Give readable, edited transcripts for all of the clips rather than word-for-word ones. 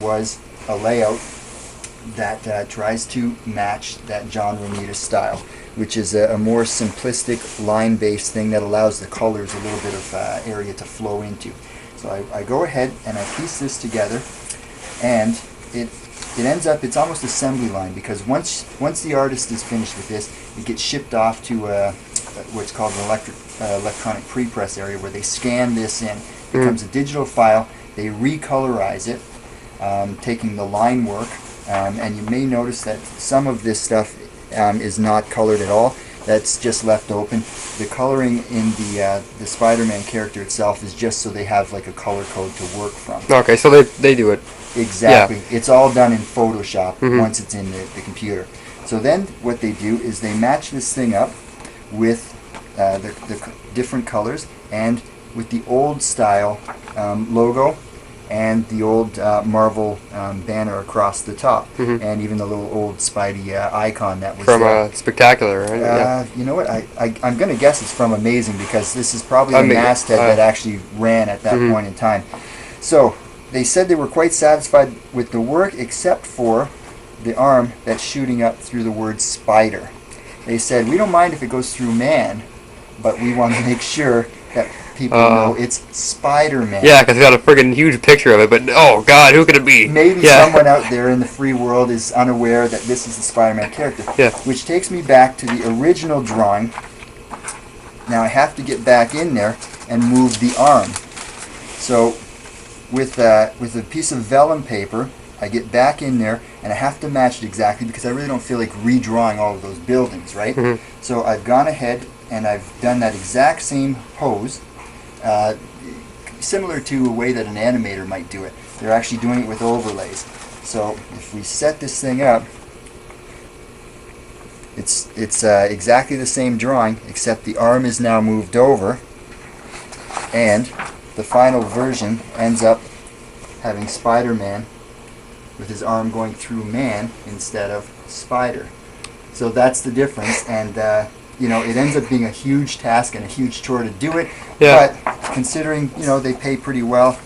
was a layout that tries to match that John Romita style, which is a more simplistic line-based thing that allows the colors a little bit of area to flow into. So I go ahead and I piece this together, and it ends up, it's almost assembly line, because once the artist is finished with this, it gets shipped off to what's called an electronic pre-press area, where they scan this in. It becomes a digital file. They recolorize it, taking the line work, and you may notice that some of this stuff is not colored at all. That's just left open. The coloring in the Spider-Man character itself is just so they have like a color code to work from. Okay, so they do it. Exactly. Yeah. It's all done in Photoshop once it's in the computer. So then what they do is they match this thing up with the different colors and with the old style logo and the old Marvel banner across the top, and even the little old Spidey icon that was from Spectacular, right? Yeah. You know what? I'm going to guess it's from Amazing, because this is probably the masthead that actually ran at that point in time. So they said they were quite satisfied with the work, except for the arm that's shooting up through the word spider. They said, we don't mind if it goes through man, but we want to make sure that people know it's Spider-Man. Yeah, because we got a friggin' huge picture of it, but oh god, who could it be? Maybe someone out there in the free world is unaware that this is the Spider-Man character. Yeah. Which takes me back to the original drawing. Now I have to get back in there and move the arm. So with a piece of vellum paper, I get back in there and I have to match it exactly, because I really don't feel like redrawing all of those buildings, right? So I've gone ahead and I've done that exact same pose, similar to a way that an animator might do it. They're actually doing it with overlays. So if we set this thing up, it's exactly the same drawing, except the arm is now moved over, and the final version ends up having Spider-Man with his arm going through man instead of spider. So that's the difference, and you know, it ends up being a huge task and a huge chore to do it. Yeah. But considering, you know, they pay pretty well,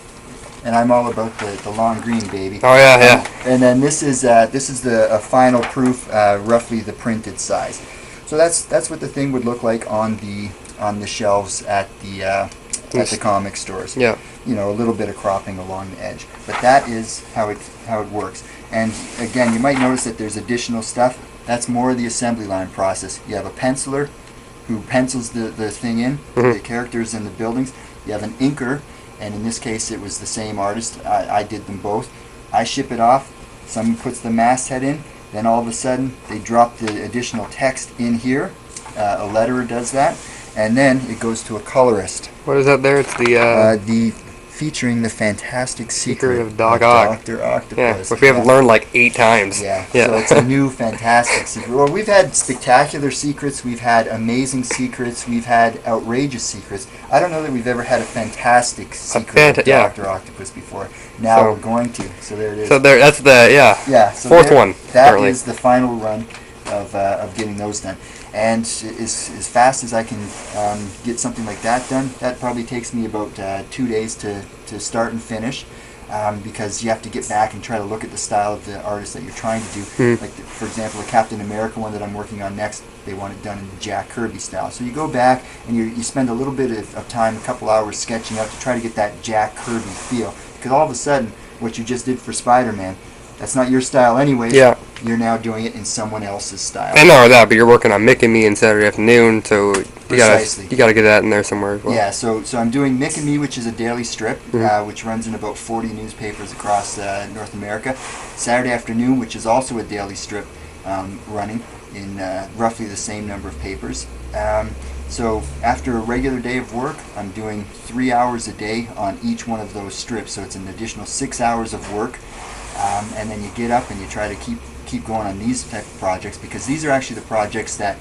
and I'm all about the long green, baby. Oh yeah, yeah. And then this is the final proof, roughly the printed size. So that's what the thing would look like on the shelves at the comic stores. Yeah. You know, a little bit of cropping along the edge, but that is how it works. And again, you might notice that there's additional stuff. That's more of the assembly line process. You have a penciler who pencils the thing in, the characters and the buildings. You have an inker, and in this case it was the same artist. I did them both. I ship it off. Someone puts the masthead in. Then all of a sudden they drop the additional text in here. A letterer does that, and then it goes to a colorist. What is that there? It's the featuring the fantastic secret of Dr. Octopus. Yeah, which we haven't learned like 8 times. Yeah, so it's a new fantastic secret. Well, we've had spectacular secrets, we've had amazing secrets, we've had outrageous secrets. I don't know that we've ever had a fantastic secret of Dr. Octopus before. Now we're going to, so there it is. So that's so 4th one. That is the final run of getting those done. And as fast as I can get something like that done, that probably takes me about 2 days to start and finish, because you have to get back and try to look at the style of the artist that you're trying to do. Like, for example, the Captain America one that I'm working on next, they want it done in the Jack Kirby style. So you go back and you spend a little bit of time, a couple hours sketching out to try to get that Jack Kirby feel. Because all of a sudden, what you just did for Spider-Man, that's not your style anyway. Yeah. You're now doing it in someone else's style. And not only that, but you're working on Mick and Me on Saturday afternoon, so you Precisely. gotta get that in there somewhere as well. Yeah, so I'm doing Mick and Me, which is a daily strip, which runs in about 40 newspapers across North America. Saturday Afternoon, which is also a daily strip, running in roughly the same number of papers. So after a regular day of work, I'm doing 3 hours a day on each one of those strips, so it's an additional 6 hours of work. And then you get up and you try to keep going on these type of projects, because these are actually the projects that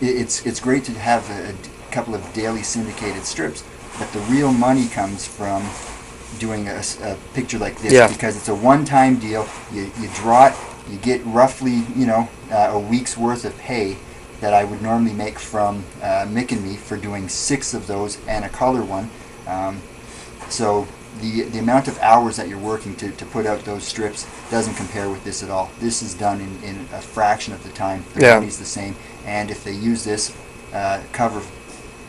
it's great to have a couple of daily syndicated strips, but the real money comes from doing a picture like this, because it's a one-time deal. You draw it, you get roughly a week's worth of pay that I would normally make from Mick and Me for doing 6 of those and a color one. So the amount of hours that you're working to put out those strips doesn't compare with this at all. This is done in a fraction of the time. The money's the same. And if they use this cover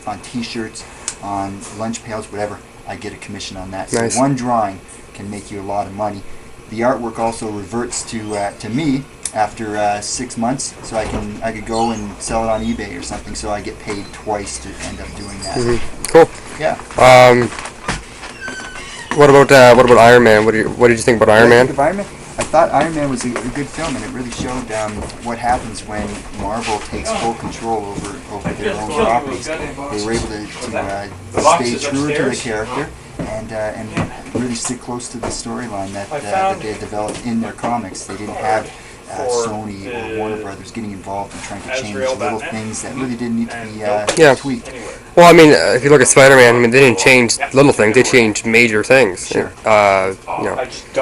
on T-shirts, on lunch pails, whatever, I get a commission on that. Nice. So one drawing can make you a lot of money. The artwork also reverts to me after 6 months, so I could go and sell it on eBay or something. So I get paid twice to end up doing that. Cool. Yeah. What about Iron Man? What did you think about Iron Man? I thought Iron Man was a good film, and it really showed what happens when Marvel takes full control over their own properties. They were able to stay true to the character and really stick close to the storyline that they had developed in their comics. They didn't have Sony or Warner Brothers getting involved and trying to change little things that really didn't need to be tweaked. Well, I mean, if you look at Spider-Man, I mean, they didn't change little things; they changed major things. Sure. You know,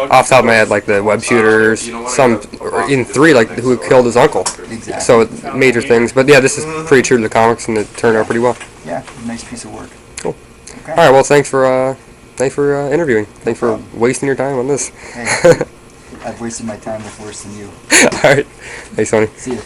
off the top of my head, like the web shooters, some, or in 3, like who killed his uncle. Exactly. So major things, but yeah, this is pretty true to the comics, and it turned out pretty well. Yeah, nice piece of work. Cool. Okay. All right. Well, thanks for interviewing. Thanks for wasting your time on this. Hey, I've wasted my time with worse than you. All right. Thanks, Tony. See you.